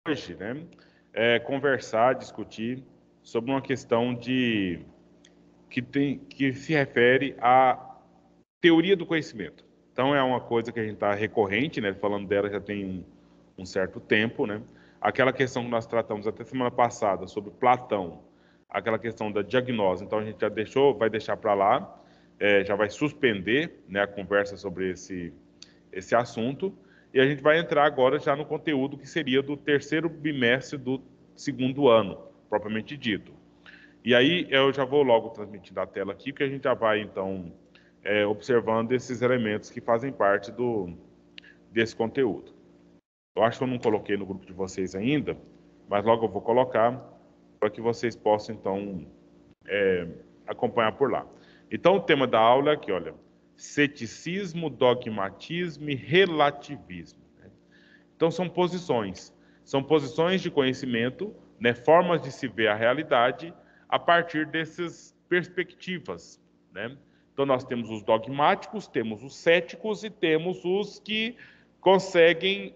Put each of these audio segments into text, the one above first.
hoje, né, conversar, discutir sobre uma questão que se refere à teoria do conhecimento. Então é uma coisa que a gente está recorrente, né, falando dela já tem um certo tempo, né? Aquela questão que nós tratamos até semana passada sobre Platão, aquela questão da diagnose. Então a gente já vai deixar para lá, já vai suspender, né, a conversa sobre esse assunto. E a gente vai entrar agora já no conteúdo que seria do terceiro bimestre do segundo ano, propriamente dito. E aí eu já vou logo transmitindo a tela aqui, porque a gente já vai, então, observando esses elementos que fazem parte desse conteúdo. Eu acho que eu não coloquei no grupo de vocês ainda, mas logo eu vou colocar para que vocês possam, então, acompanhar por lá. Então, o tema da aula é aqui, olha, ceticismo, dogmatismo e relativismo. Então, são posições de conhecimento, né, formas de se ver a realidade a partir dessas perspectivas, né? Então, nós temos os dogmáticos, temos os céticos e temos os que conseguem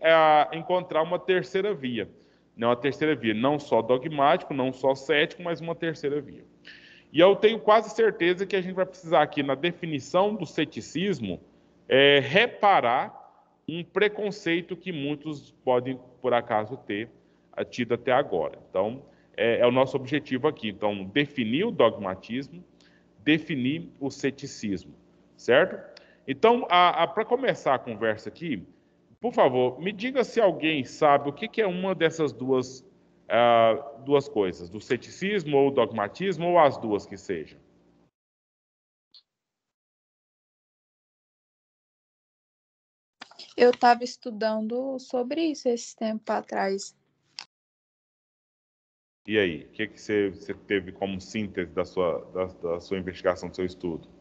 encontrar uma terceira via. Não, a terceira via, não só dogmático, não só cético, mas uma terceira via. E eu tenho quase certeza que a gente vai precisar aqui na definição do ceticismo reparar um preconceito que muitos podem, por acaso, ter tido até agora. Então, é o nosso objetivo aqui. Então, definir o dogmatismo, definir o ceticismo, certo? Então, para começar a conversa aqui, por favor, me diga se alguém sabe o que é uma dessas duas coisas, do ceticismo ou dogmatismo, ou as duas que sejam. Eu estava estudando sobre isso esse tempo atrás. E aí, o que você teve como síntese da sua investigação, do seu estudo?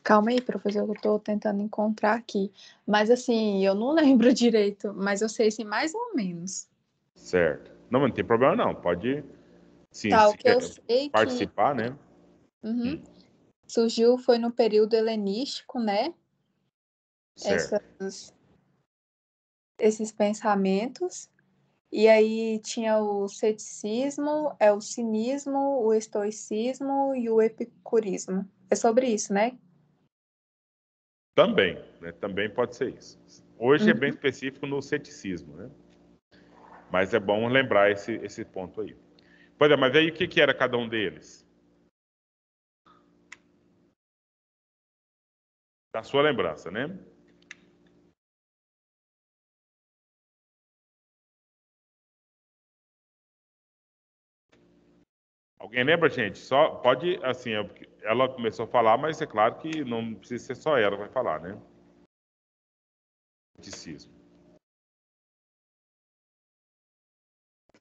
Calma aí, professor, eu estou tentando encontrar aqui. Mas assim, eu não lembro direito, mas eu sei assim, mais ou menos. Certo. Não, mas não tem problema não. Pode, sim, Tá, se o que eu quer sei que participar, né? surgiu foi no período helenístico, né? Certo. Esses pensamentos. E aí tinha o ceticismo, o cinismo, o estoicismo e o epicurismo. É sobre isso, né? Também, né? Também pode ser isso. Hoje é bem Uhum. específico no ceticismo, né? Mas é bom lembrar esse ponto aí. Pois é, mas aí o que era cada um deles? Da sua lembrança, né? Alguém lembra, gente? Só pode, assim, ela começou a falar, mas é claro que não precisa ser só ela que vai falar, né? Ceticismo.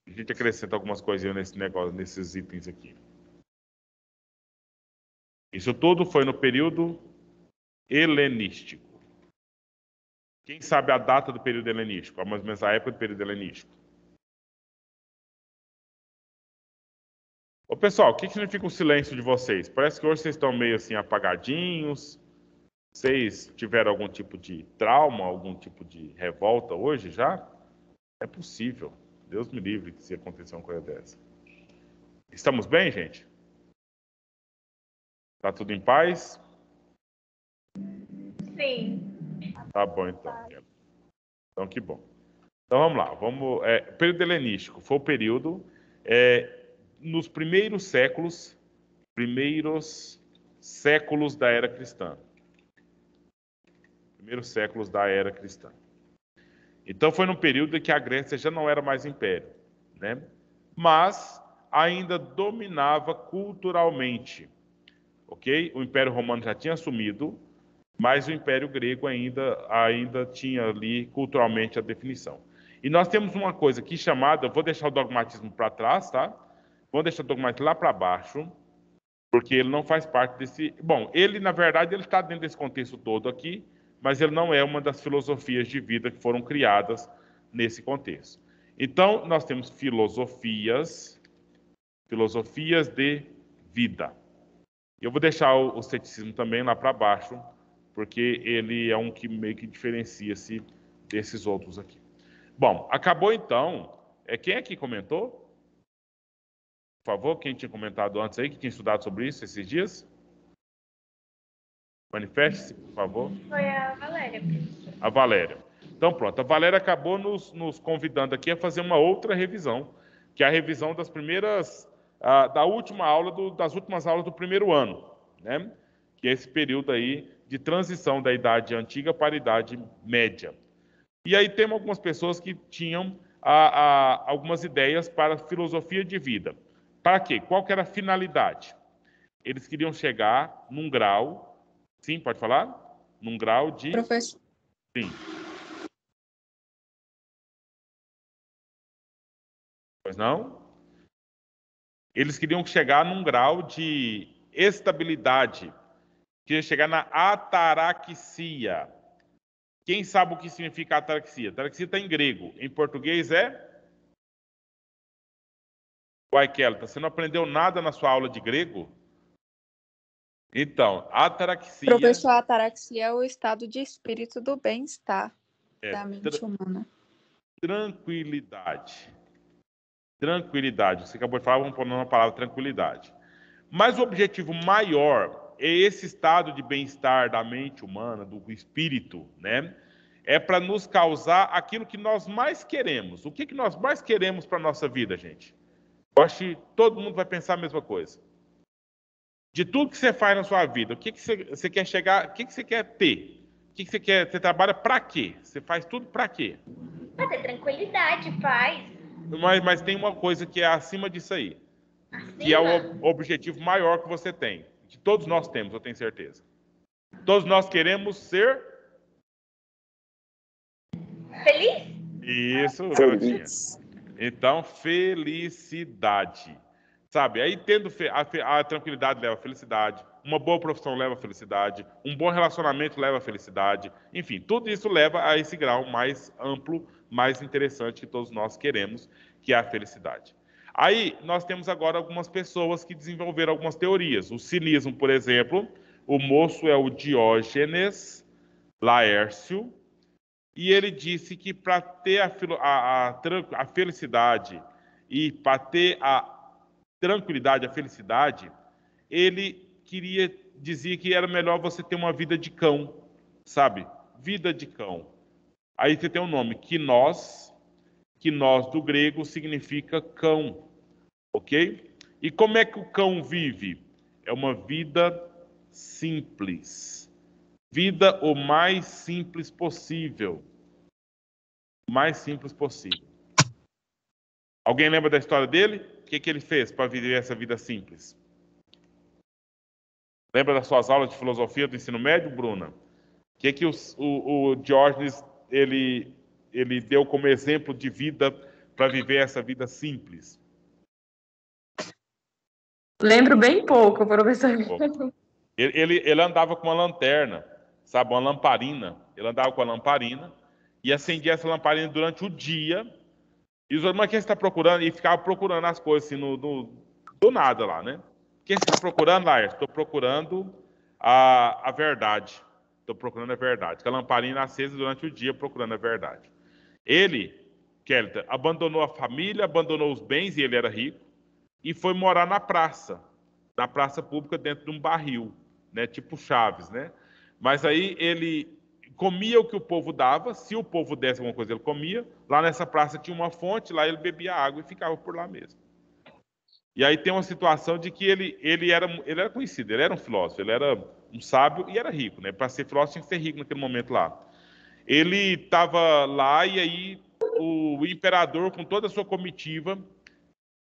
A gente acrescenta algumas coisinhas nesse negócio, nesses itens aqui. Isso tudo foi no período helenístico. Quem sabe a data do período helenístico? Mais ou menos a época do período helenístico. Ô, pessoal, o que significa o silêncio de vocês? Parece que hoje vocês estão meio assim apagadinhos. Vocês tiveram algum tipo de trauma, algum tipo de revolta hoje já? É possível. Deus me livre se acontecer uma coisa dessa. Estamos bem, gente? Tá tudo em paz? Sim. Tá bom, então. Então, que bom. Então, vamos lá. Período helenístico foi o período nos primeiros séculos da era cristã. Primeiros séculos da era cristã. Então, foi num período em que a Grécia já não era mais império, né? Mas ainda dominava culturalmente, ok? O Império Romano já tinha assumido, mas o Império Grego ainda tinha ali culturalmente a definição. E nós temos uma coisa aqui chamada, vou deixar o dogmatismo para trás, tá? Vou deixar o dogmatismo lá para baixo, porque ele não faz parte desse... Bom, ele, na verdade, ele está dentro desse contexto todo aqui, mas ele não é uma das filosofias de vida que foram criadas nesse contexto. Então, nós temos filosofias de vida. Eu vou deixar o ceticismo também lá para baixo, porque ele é um que meio que diferencia-se desses outros aqui. Bom, acabou então. Quem aqui comentou? Por favor, quem tinha comentado antes aí, que tinha estudado sobre isso esses dias? Manifeste-se, por favor. Foi a Valéria, professor. A Valéria. Então, pronto. A Valéria acabou nos convidando aqui a fazer uma outra revisão, que é a revisão das primeiras, das últimas aulas do primeiro ano, né? Que é esse período aí de transição da idade antiga para a idade média. E aí tem algumas pessoas que tinham algumas ideias para a filosofia de vida. Para quê? Qual que era a finalidade? Eles queriam chegar num grau... Sim, pode falar? Num grau de... Professor. Sim. Pois não? Eles queriam chegar num grau de estabilidade. Queriam chegar na ataraxia. Quem sabe o que significa ataraxia? Ataraxia está em grego. Em português é... Uai, Kelly, você não aprendeu nada na sua aula de grego? Então, ataraxia... Professor, a ataraxia é o estado de espírito do bem-estar da mente humana. Tranquilidade. Tranquilidade. Você acabou de falar, vamos pôr uma palavra tranquilidade. Mas o objetivo maior é esse estado de bem-estar da mente humana, do espírito, né? É para nos causar aquilo que nós mais queremos. O que nós mais queremos para a nossa vida, gente? Eu acho que todo mundo vai pensar a mesma coisa. De tudo que você faz na sua vida, o que você quer chegar, o que você quer ter? O que você quer? Você trabalha para quê? Você faz tudo para quê? Para ter tranquilidade, paz. Mas tem uma coisa que é acima disso aí. Acima? Que é o objetivo maior que você tem. Que todos nós temos, eu tenho certeza. Todos nós queremos ser... Feliz? Isso, garotinha. Então, felicidade. Sabe, aí tendo a tranquilidade leva a felicidade, uma boa profissão leva a felicidade, um bom relacionamento leva a felicidade, enfim, tudo isso leva a esse grau mais amplo, mais interessante que todos nós queremos, que é a felicidade. Aí nós temos agora algumas pessoas que desenvolveram algumas teorias. O cinismo, por exemplo, o moço é o Diógenes Laércio, e ele disse que para ter a felicidade e para ter a tranquilidade, a felicidade, ele dizia que era melhor você ter uma vida de cão, sabe? Vida de cão. Aí você tem um nome, Quinós do grego significa cão, ok? E como é que o cão vive? É uma vida simples. Vida o mais simples possível. O mais simples possível. Alguém lembra da história dele? O que ele fez para viver essa vida simples? Lembra das suas aulas de filosofia do ensino médio, Bruna? O que o Diógenes ele deu como exemplo de vida para viver essa vida simples? Lembro bem pouco, professor. Ele andava com uma lanterna, sabe, uma lamparina. Ele andava com a lamparina e acendia essa lamparina durante o dia. E os outros, mas quem está procurando? E ficava procurando as coisas assim, do nada lá, né? Quem está procurando, Laércio? Estou procurando a verdade. Estou procurando a verdade. Com a lamparina acesa durante o dia, procurando a verdade. Ele, Kelly, abandonou a família, abandonou os bens, e ele era rico, e foi morar na praça pública, dentro de um barril, né? Tipo Chaves, né? Mas aí ele comia o que o povo dava, se o povo desse alguma coisa ele comia, lá nessa praça tinha uma fonte, lá ele bebia água e ficava por lá mesmo. E aí tem uma situação de que ele era conhecido, ele era um filósofo, ele era um sábio e era rico, né? Para ser filósofo tinha que ser rico naquele momento lá. Ele estava lá e aí o imperador, com toda a sua comitiva,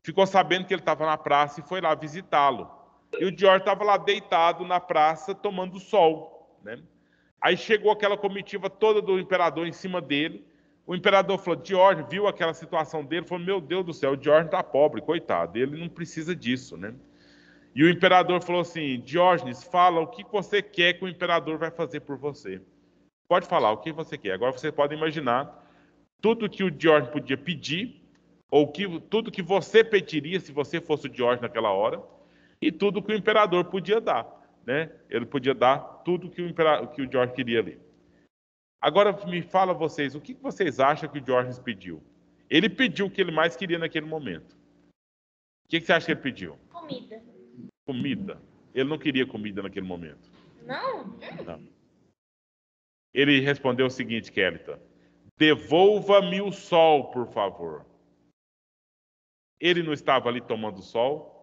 ficou sabendo que ele estava na praça e foi lá visitá-lo. E o George estava lá deitado na praça tomando sol, né? Aí chegou aquela comitiva toda do imperador em cima dele. O imperador falou, George, viu aquela situação dele, falou, meu Deus do céu, o George está pobre, coitado, ele não precisa disso, né? E o imperador falou assim, Diógenes, fala o que você quer que o imperador vai fazer por você. Pode falar o que você quer. Agora você pode imaginar tudo que o Diógenes podia pedir, ou tudo que você pediria se você fosse o Diógenes naquela hora, e tudo que o imperador podia dar. né? Ele podia dar tudo que o George queria ali. Agora me fala vocês, o que vocês acham que o George pediu? Ele pediu o que ele mais queria naquele momento. O que você acha que ele pediu? Comida. Comida. Ele não queria comida naquele momento. Não? Não. Ele respondeu o seguinte, Kellyton: devolva-me o sol, por favor. Ele não estava ali tomando sol?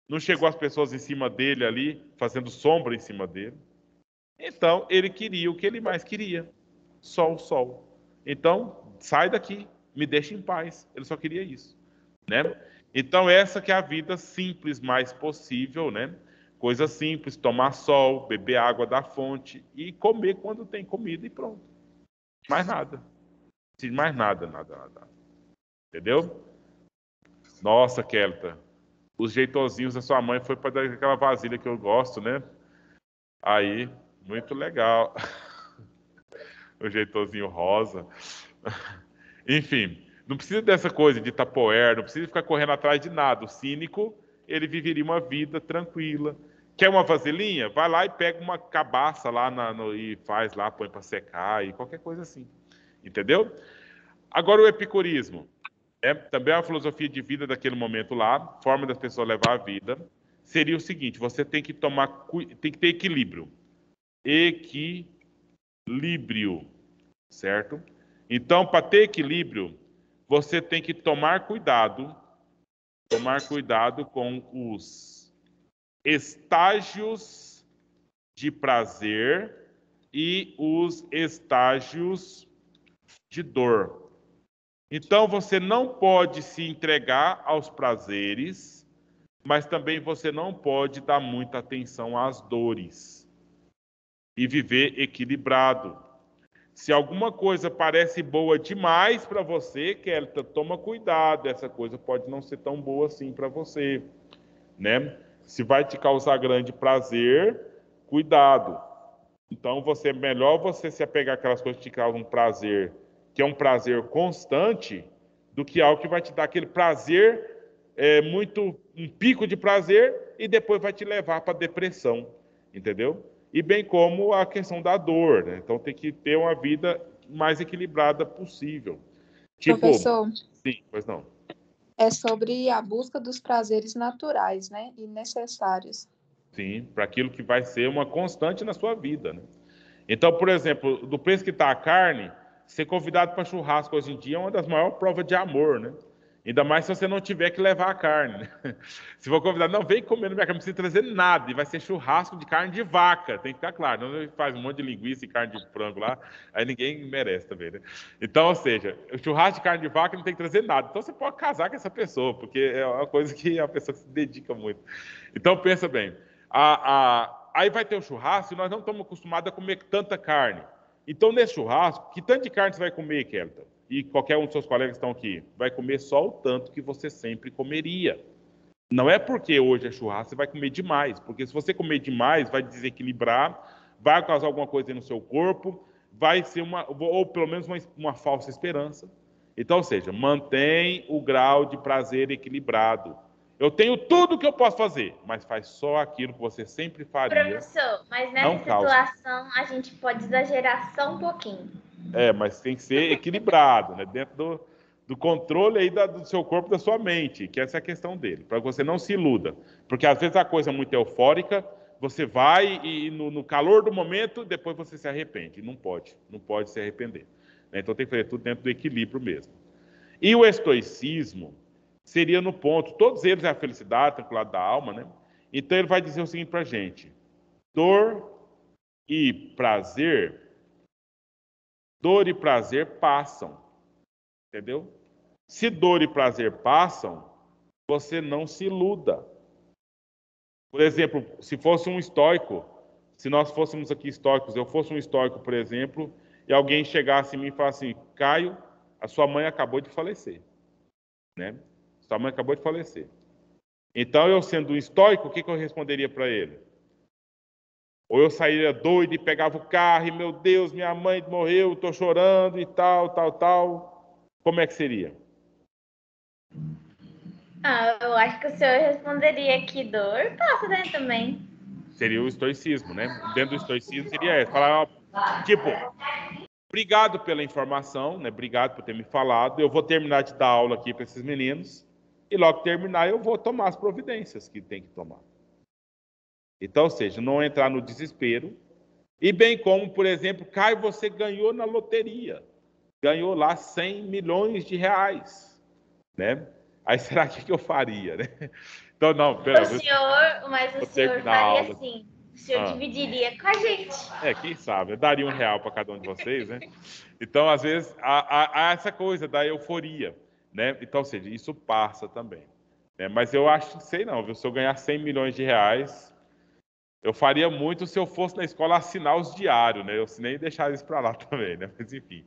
Não chegou as pessoas em cima dele ali, fazendo sombra em cima dele? Então, ele queria o que ele mais queria. Sol, sol. Então, sai daqui, me deixa em paz. Ele só queria isso, né? Então, essa que é a vida simples mais possível, né? Coisa simples, tomar sol, beber água da fonte e comer quando tem comida e pronto. Mais nada. Mais nada, nada. Entendeu? Nossa, Kelta, os jeitosinhos da sua mãe foi para dar aquela vasilha que eu gosto, né? Aí, muito legal. O jeitosinho rosa. Enfim, não precisa dessa coisa de tapoer, não precisa ficar correndo atrás de nada. O cínico, ele viveria uma vida tranquila. Quer uma vasilhinha? Vai lá e pega uma cabaça lá e faz lá, põe para secar e qualquer coisa assim. Entendeu? Agora o epicurismo. Também é uma filosofia de vida daquele momento lá, forma das pessoas levar a vida. Seria o seguinte: você tem que tem que ter equilíbrio. Equilíbrio, certo? Então, para ter equilíbrio, você tem que tomar cuidado com os estágios de prazer e os estágios de dor. Então, você não pode se entregar aos prazeres, mas também você não pode dar muita atenção às dores e viver equilibrado. Se alguma coisa parece boa demais para você, Kelly, toma cuidado, essa coisa pode não ser tão boa assim para você, né? Se vai te causar grande prazer, cuidado. Então, melhor você se apegar àquelas coisas que te causam prazer, que é um prazer constante, do que algo que vai te dar aquele prazer, um pico de prazer, e depois vai te levar para depressão, entendeu? E bem como a questão da dor, né? Então tem que ter uma vida mais equilibrada possível. Tipo, Professor, sim, pois não. é sobre a busca dos prazeres naturais, né? E necessários. Sim, para aquilo que vai ser uma constante na sua vida, né? Então, por exemplo, do preço que está a carne, ser convidado para churrasco hoje em dia é uma das maiores provas de amor, né? Ainda mais se você não tiver que levar a carne, né? Se for convidado, não, vem comer no minha casa, não precisa trazer nada, e vai ser churrasco de carne de vaca, tem que ficar claro, não faz um monte de linguiça e carne de frango lá, aí ninguém merece também, né? Então, ou seja, o churrasco de carne de vaca não tem que trazer nada, então você pode casar com essa pessoa, porque é uma coisa que a pessoa se dedica muito. Então, pensa bem, aí vai ter o churrasco e nós não estamos acostumados a comer tanta carne. Então, nesse churrasco, que tanto de carne você vai comer, Kelton? E qualquer um dos seus colegas que estão aqui, vai comer só o tanto que você sempre comeria. Não é porque hoje é churrasco, você vai comer demais. Porque se você comer demais, vai desequilibrar, vai causar alguma coisa no seu corpo, vai ser ou pelo menos uma falsa esperança. Então, ou seja, mantém o grau de prazer equilibrado. Eu tenho tudo que eu posso fazer, mas faz só aquilo que você sempre faria. Professor, mas nessa situação a gente pode exagerar só um pouquinho. Mas tem que ser equilibrado, né? Dentro do controle aí do seu corpo, da sua mente, que essa é a questão dele, para que você não se iluda. Porque às vezes a coisa é muito eufórica, você vai e no calor do momento, depois você se arrepende. Não pode se arrepender. Né? Então tem que fazer tudo dentro do equilíbrio mesmo. E o estoicismo seria no ponto, todos eles é a felicidade, tranquilidade da alma, né? Então ele vai dizer o seguinte para a gente: dor e prazer passam, entendeu? Se dor e prazer passam, você não se iluda. Por exemplo, se fosse um estoico, se nós fôssemos aqui estoicos, eu fosse um estoico, por exemplo, e alguém chegasse em mim e falasse assim: Caio, a sua mãe acabou de falecer, né? Sua mãe acabou de falecer. Então, eu sendo um estoico, o que eu responderia para ele? Ou eu sairia doido e pegava o carro e, meu Deus, minha mãe morreu, estou chorando e tal. Como é que seria? Eu acho que o senhor responderia que dor passa, né, também. Seria o estoicismo, né? Dentro do estoicismo seria falar, tipo, obrigado pela informação, né? Obrigado por ter me falado. Eu vou terminar de dar aula aqui para esses meninos e logo que terminar eu vou tomar as providências que tem que tomar. Então, ou seja, não entrar no desespero. E bem como, por exemplo, Caio, você ganhou na loteria. Ganhou lá 100 milhões de reais, né? Aí será que eu faria, né? Então, não, pera. Mas o senhor faria assim. O senhor dividiria com a gente. Quem sabe? Eu daria R$1 para cada um de vocês, né? Então, às vezes, há essa coisa da euforia, né? Então, ou seja, isso passa também. Né? Mas eu acho, sei não, viu? Se eu ganhar 100 milhões de reais, eu faria muito se eu fosse na escola assinar os diários, né? Eu nem deixar isso para lá também, né? Mas, enfim.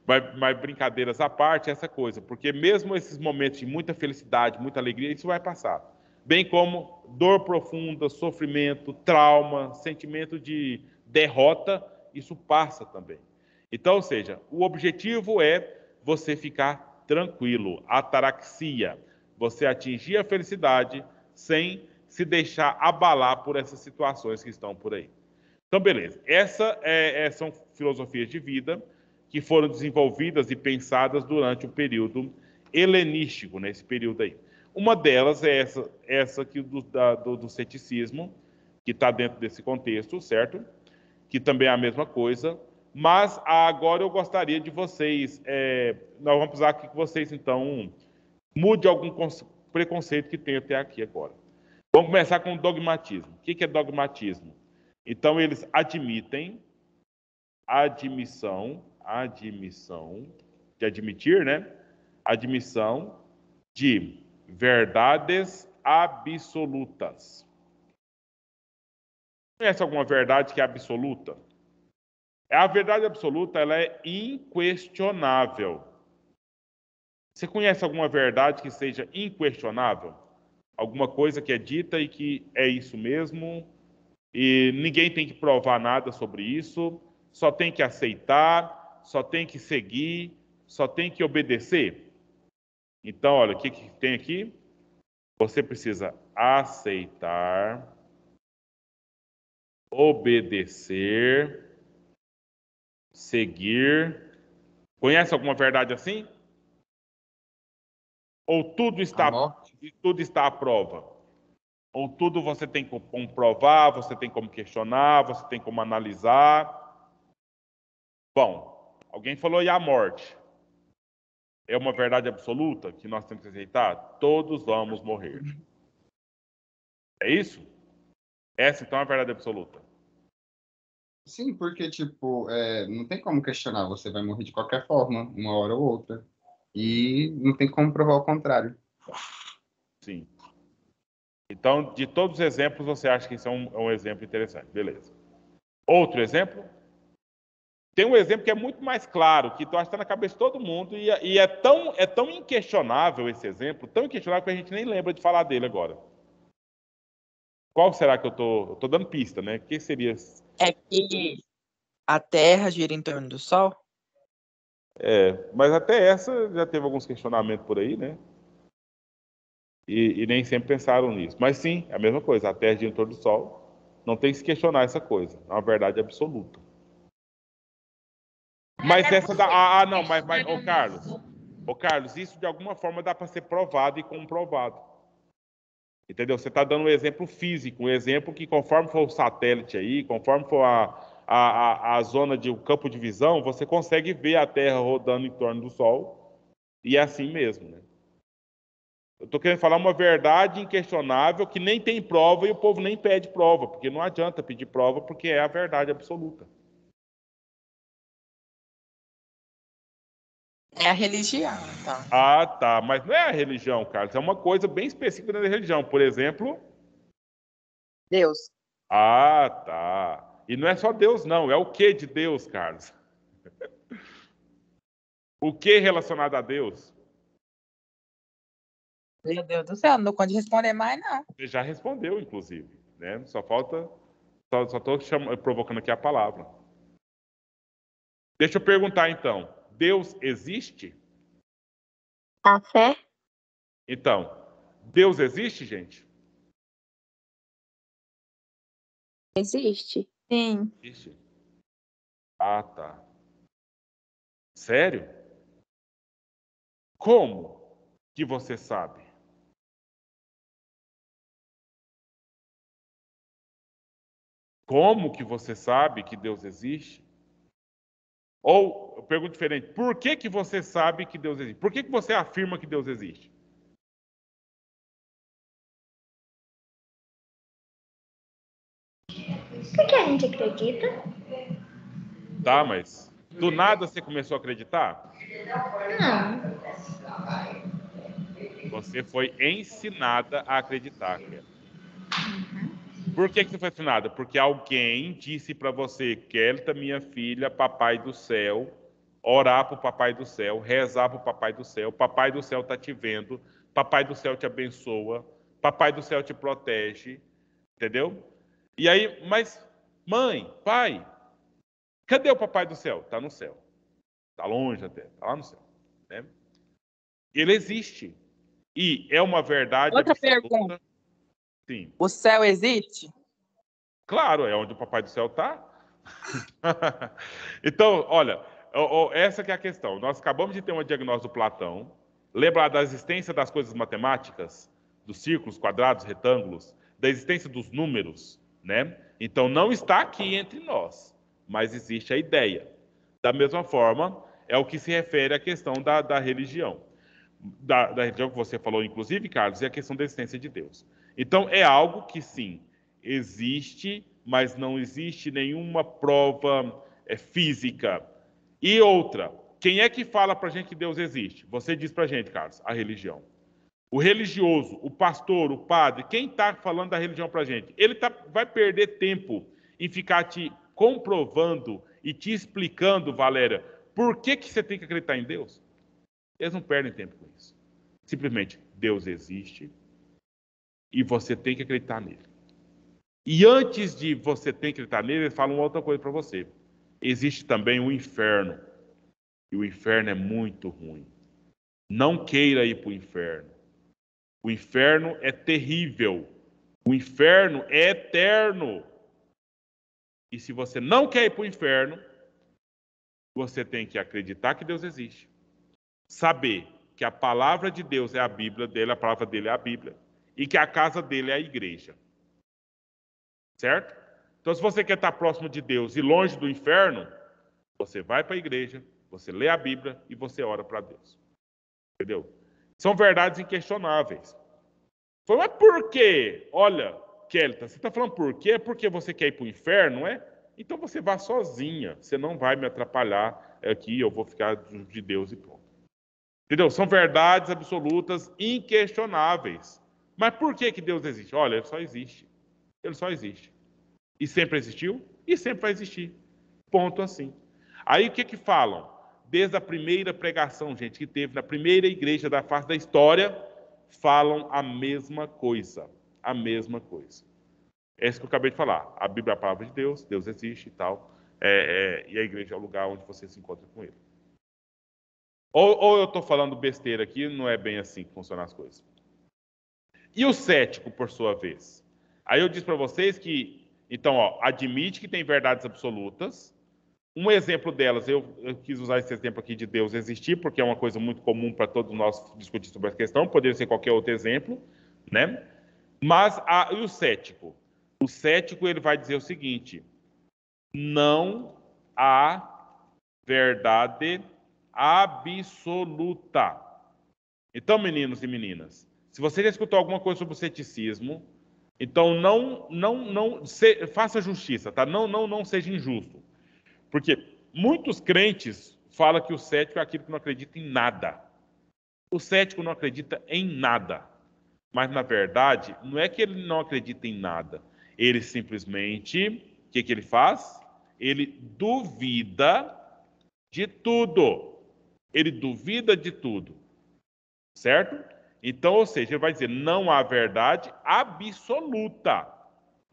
Mas brincadeiras à parte, essa coisa. Porque mesmo esses momentos de muita felicidade, muita alegria, isso vai passar. Bem como dor profunda, sofrimento, trauma, sentimento de derrota, isso passa também. Então, ou seja, o objetivo é você ficar tranquilo, ataraxia, você atingir a felicidade sem se deixar abalar por essas situações que estão por aí. Então, beleza. São filosofias de vida que foram desenvolvidas e pensadas durante o período helenístico, nesse período aí. Uma delas é essa aqui do ceticismo, que está dentro desse contexto, certo? Que também é a mesma coisa. Mas agora eu gostaria de vocês, nós vamos precisar que vocês, então, mude algum preconceito que tem até aqui agora. Vamos começar com o dogmatismo. O que é dogmatismo? Então, eles admitem, admissão, de admitir, né? Admissão de verdades absolutas. Conhece alguma verdade que é absoluta? A verdade absoluta, ela é inquestionável. Você conhece alguma verdade que seja inquestionável? Alguma coisa que é dita e que é isso mesmo, e ninguém tem que provar nada sobre isso, só tem que aceitar, só tem que seguir, só tem que obedecer? Então, olha, o que tem aqui? Você precisa aceitar, obedecer, seguir. Conhece alguma verdade assim? Ou tudo está à prova? Ou tudo você tem como comprovar, você tem como questionar, você tem como analisar? Bom, alguém falou e a morte? É uma verdade absoluta que nós temos que aceitar? Todos vamos morrer. É isso? Essa então é a verdade absoluta. Sim, porque, tipo, não tem como questionar, você vai morrer de qualquer forma, uma hora ou outra. E não tem como provar o contrário. Sim. Então, de todos os exemplos, você acha que isso é um exemplo interessante. Beleza. Outro exemplo? Tem um exemplo que é muito mais claro, que eu acho que está na cabeça de todo mundo, e é tão inquestionável esse exemplo, tão inquestionável que a gente nem lembra de falar dele agora. Qual será que eu tô dando pista, né? O que seria? É que a Terra gira em torno do Sol? Mas até essa já teve alguns questionamentos por aí, né? E nem sempre pensaram nisso. Mas sim, é a mesma coisa. A Terra gira em torno do Sol. Não tem que se questionar essa coisa. É uma verdade absoluta. Mas essa da. Não, mas ô Carlos, isso de alguma forma dá para ser provado e comprovado. Entendeu? Você está dando um exemplo físico, um exemplo que conforme for o satélite aí, conforme for a zona de o campo de visão, você consegue ver a Terra rodando em torno do Sol. E é assim mesmo, né? Eu estou querendo falar uma verdade inquestionável que nem tem prova e o povo nem pede prova, porque não adianta pedir prova porque é a verdade absoluta. É a religião, então. Ah, tá. Mas não é a religião, Carlos. É uma coisa bem específica da religião. Por exemplo. Deus. Ah, tá. E não é só Deus, não. É o que de Deus, Carlos? O que relacionado a Deus? Meu Deus do céu, não dou conta de responder mais, não. Você já respondeu, inclusive. Né? Só falta. Só estou provocando aqui a palavra. Deixa eu perguntar, então. Deus existe? A fé? Então, Deus existe, gente? Existe? Sim. Existe? Ah, tá. Sério? Como que você sabe? Como que você sabe que Deus existe? Ou, eu pergunto diferente, por que que você sabe que Deus existe? Por que que você afirma que Deus existe? Porque a gente acredita? Tá, mas do nada você começou a acreditar? Não. Você foi ensinada a acreditar, Kelly. Por que que você foi ensinada? Porque alguém disse para você, Kelly, minha filha, papai do céu, orar para o papai do céu, rezar para o papai do céu está te vendo, papai do céu te abençoa, papai do céu te protege, entendeu? E aí, mas mãe, pai, cadê o papai do céu? Está no céu. Está longe até, está lá no céu. Né? Ele existe. E é uma verdade Outra absoluta. pergunta. Sim. O céu existe? Claro, é onde o papai do céu está. Então, olha, essa que é a questão. Nós acabamos de ter uma diagnóstico do Platão. Lembra da existência das coisas matemáticas, dos círculos, quadrados, retângulos, da existência dos números, né? Então, não está aqui entre nós, mas existe a ideia. Da mesma forma, é o que se refere à questão da religião. Da religião que você falou, inclusive, Carlos, e a questão da existência de Deus. Então, é algo que, sim, existe, mas não existe nenhuma prova física. E outra, quem é que fala para a gente que Deus existe? Você diz para a gente, Carlos, a religião. O religioso, o pastor, o padre, quem está falando da religião para a gente? Ele vai perder tempo em ficar te comprovando e te explicando, Valéria, por que que você tem que acreditar em Deus? Eles não perdem tempo com isso. Simplesmente, Deus existe e você tem que acreditar nele. E antes de você ter que acreditar nele, eles falam uma outra coisa para você. Existe também o inferno. E o inferno é muito ruim. Não queira ir para o inferno. O inferno é terrível. O inferno é eterno. E se você não quer ir para o inferno, você tem que acreditar que Deus existe. Saber que a palavra de Deus é a Bíblia dele, a palavra dele é a Bíblia. E que a casa dele é a igreja. Certo? Então, se você quer estar próximo de Deus e longe do inferno, você vai para a igreja, você lê a Bíblia e você ora para Deus. Entendeu? São verdades inquestionáveis. Mas por quê? Olha, Kelita, você está falando por quê? É porque você quer ir para o inferno, não é? Então você vá sozinha. Você não vai me atrapalhar aqui, eu vou ficar de Deus e pronto. Entendeu? São verdades absolutas, inquestionáveis. Mas por que que Deus existe? Olha, ele só existe. Ele só existe. E sempre existiu e sempre vai existir. Ponto assim. Aí o que que falam? Desde a primeira pregação, gente, que teve na primeira igreja da face da história, falam a mesma coisa. A mesma coisa. É isso que eu acabei de falar. A Bíblia é a palavra de Deus, Deus existe e tal. E a igreja é o lugar onde você se encontra com ele. Ou eu estou falando besteira aqui, não é bem assim que funcionam as coisas. E o cético, por sua vez? Aí eu disse para vocês que, então, admite que tem verdades absolutas. Um exemplo delas, eu quis usar esse exemplo aqui de Deus existir, porque é uma coisa muito comum para todos nós discutir sobre a questão, poderia ser qualquer outro exemplo, né? Mas, e o cético? O cético, ele vai dizer o seguinte: não há verdade absoluta. Então, meninos e meninas, se você já escutou alguma coisa sobre o ceticismo, então faça justiça, tá? Não seja injusto. Porque muitos crentes falam que o cético é aquele que não acredita em nada. O cético não acredita em nada. Mas, na verdade, não é que ele não acredita em nada. Ele simplesmente, o que ele faz? Ele duvida de tudo. Ele duvida de tudo. Certo? Então, ou seja, ele vai dizer, não há verdade absoluta.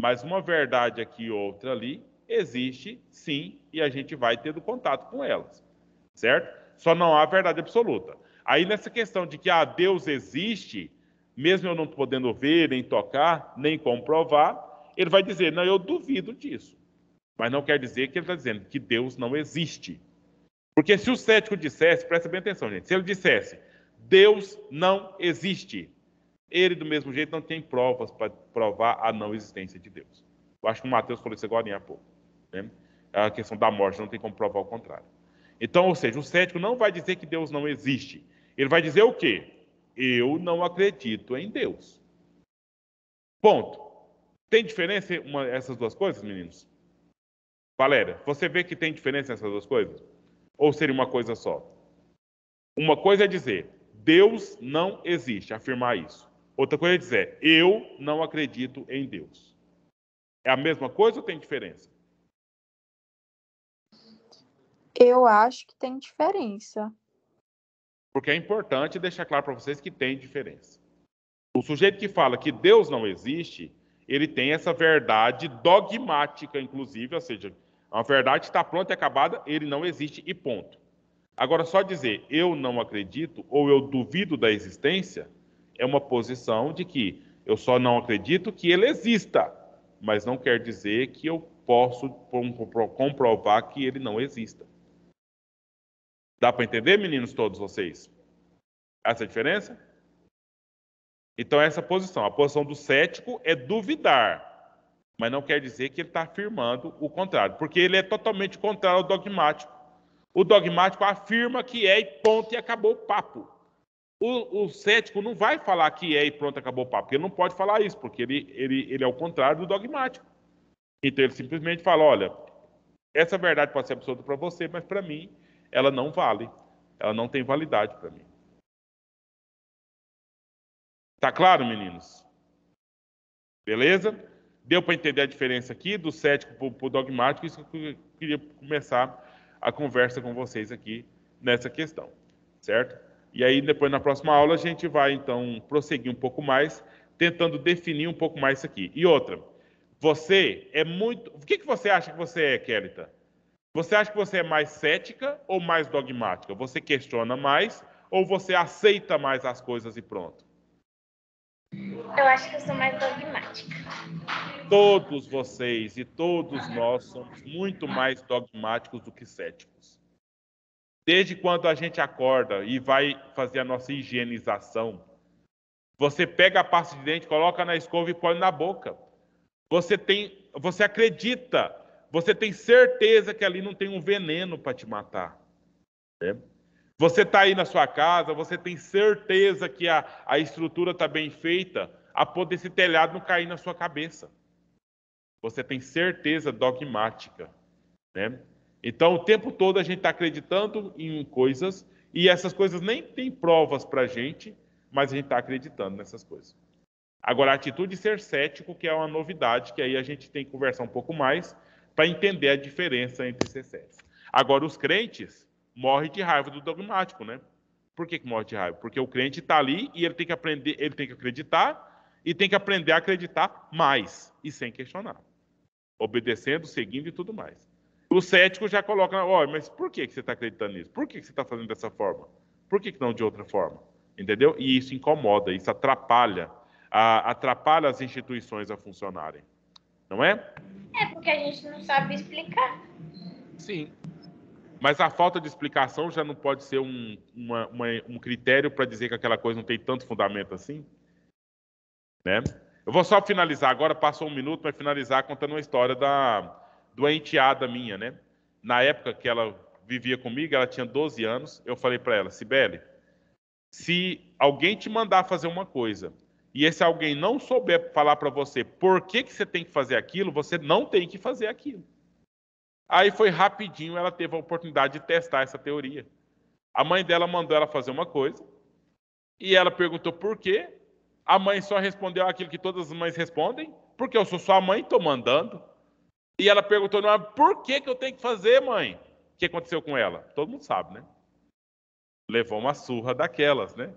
Mas uma verdade aqui e outra ali existe, sim, e a gente vai tendo contato com elas. Certo? Só não há verdade absoluta. Aí, nessa questão de que Deus existe, mesmo eu não podendo ver, nem tocar, nem comprovar, ele vai dizer, não, eu duvido disso. Mas não quer dizer que ele está dizendo que Deus não existe. Porque se o cético dissesse, presta bem atenção, gente, se ele dissesse, Deus não existe, ele, do mesmo jeito, não tem provas para provar a não existência de Deus. Eu acho que o Mateus falou isso agora há pouco. Né? A questão da morte não tem como provar o contrário. Então, ou seja, o cético não vai dizer que Deus não existe. Ele vai dizer o quê? Eu não acredito em Deus. Ponto. Tem diferença essas duas coisas, meninos? Valéria, você vê que tem diferença essas duas coisas? Ou seria uma coisa só? Uma coisa é dizer, Deus não existe, afirmar isso. Outra coisa é dizer, eu não acredito em Deus. É a mesma coisa ou tem diferença? Eu acho que tem diferença. Porque é importante deixar claro para vocês que tem diferença. O sujeito que fala que Deus não existe, ele tem essa verdade dogmática, inclusive, ou seja, uma verdade que está pronta e acabada, ele não existe e ponto. Agora, só dizer eu não acredito ou eu duvido da existência é uma posição de que eu só não acredito que ele exista, mas não quer dizer que eu posso comprovar que ele não exista. Dá para entender, meninos, todos vocês? Essa é a diferença? Então, essa posição, a posição do cético é duvidar, mas não quer dizer que ele está afirmando o contrário, porque ele é totalmente contrário ao dogmático. O dogmático afirma que é e ponto e acabou o papo. O cético não vai falar que é e pronto, acabou o papo, porque ele não pode falar isso, porque ele é o contrário do dogmático. Então ele simplesmente fala, olha, essa verdade pode ser absoluta para você, mas para mim ela não vale, ela não tem validade para mim. Tá claro, meninos? Beleza? Deu para entender a diferença aqui do cético para o dogmático, isso que eu queria começar a conversa com vocês aqui nessa questão, certo? E aí, depois, na próxima aula, a gente vai, então, prosseguir um pouco mais, tentando definir um pouco mais isso aqui. E outra, você é muito... O que você acha que você é, Kélita? Você acha que você é mais cética ou mais dogmática? Você questiona mais ou você aceita mais as coisas e pronto? Eu acho que eu sou mais dogmática. Todos vocês e todos nós somos muito mais dogmáticos do que céticos. Desde quando a gente acorda e vai fazer a nossa higienização, você pega a pasta de dente, coloca na escova e põe na boca. Você acredita, você tem certeza que ali não tem um veneno para te matar. Né? Você está aí na sua casa, você tem certeza que a estrutura está bem feita, a ponto desse telhado não cair na sua cabeça. Você tem certeza dogmática, né? Então, o tempo todo a gente está acreditando em coisas e essas coisas nem têm provas para a gente, mas a gente está acreditando nessas coisas. Agora, a atitude de ser cético, que é uma novidade, que aí a gente tem que conversar um pouco mais para entender a diferença entre ser cético. Agora, os crentes morrem de raiva do dogmático, né? Por que morre de raiva? Porque o crente está ali e ele tem que aprender, ele tem que acreditar e tem que aprender a acreditar mais e sem questionar. Obedecendo, seguindo e tudo mais. O cético já coloca, olha, mas por que você está acreditando nisso? Por que você está fazendo dessa forma? Por que não de outra forma? Entendeu? E isso incomoda, isso atrapalha as instituições a funcionarem. Não é? É porque a gente não sabe explicar. Sim. Mas a falta de explicação já não pode ser um critério para dizer que aquela coisa não tem tanto fundamento assim? Né? Eu vou só finalizar agora, passou 1 minuto, mas finalizar contando uma história de uma enteada minha, né? Na época que ela vivia comigo, ela tinha 12 anos, eu falei para ela, Cibele, se alguém te mandar fazer uma coisa e esse alguém não souber falar para você por que você tem que fazer aquilo, você não tem que fazer aquilo. Aí foi rapidinho, ela teve a oportunidade de testar essa teoria. A mãe dela mandou ela fazer uma coisa e ela perguntou por quê. A mãe só respondeu aquilo que todas as mães respondem, porque eu sou sua mãe, estou mandando. E ela perguntou, não, por que eu tenho que fazer, mãe? O que aconteceu com ela? Todo mundo sabe, né? Levou uma surra daquelas, né?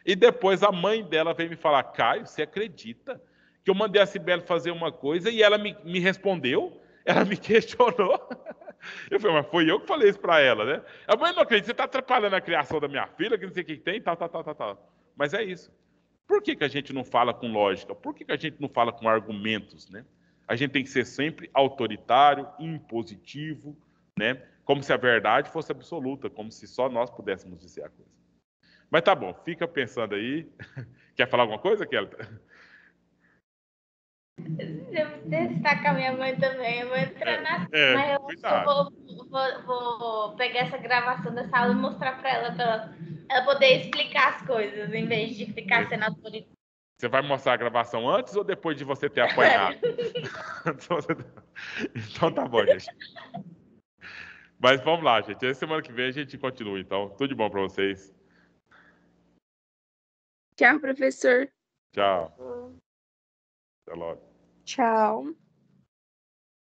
E depois a mãe dela veio me falar, Caio, você acredita que eu mandei a Cibele fazer uma coisa e ela me respondeu? Ela me questionou. Eu falei, mas foi eu que falei isso para ela, né? A mãe não acredita, você está atrapalhando a criação da minha filha, que não sei o que tem, tal. Mas é isso. Por que a gente não fala com lógica? Por que a gente não fala com argumentos, né? A gente tem que ser sempre autoritário, impositivo, né? Como se a verdade fosse absoluta, como se só nós pudéssemos dizer a coisa. Mas tá bom, fica pensando aí. Quer falar alguma coisa, Kelly? Devo testar com a minha mãe também. Eu vou entrar na mas eu cuidado. vou pegar essa gravação dessa aula e mostrar para ela poder explicar as coisas, em vez de ficar sendo autoritária. Você vai mostrar a gravação antes ou depois de você ter apanhado? Então tá bom, gente. Mas vamos lá, gente. Essa semana que vem a gente continua, então. Tudo de bom para vocês. Tchau, professor. Tchau. Até logo. Tchau.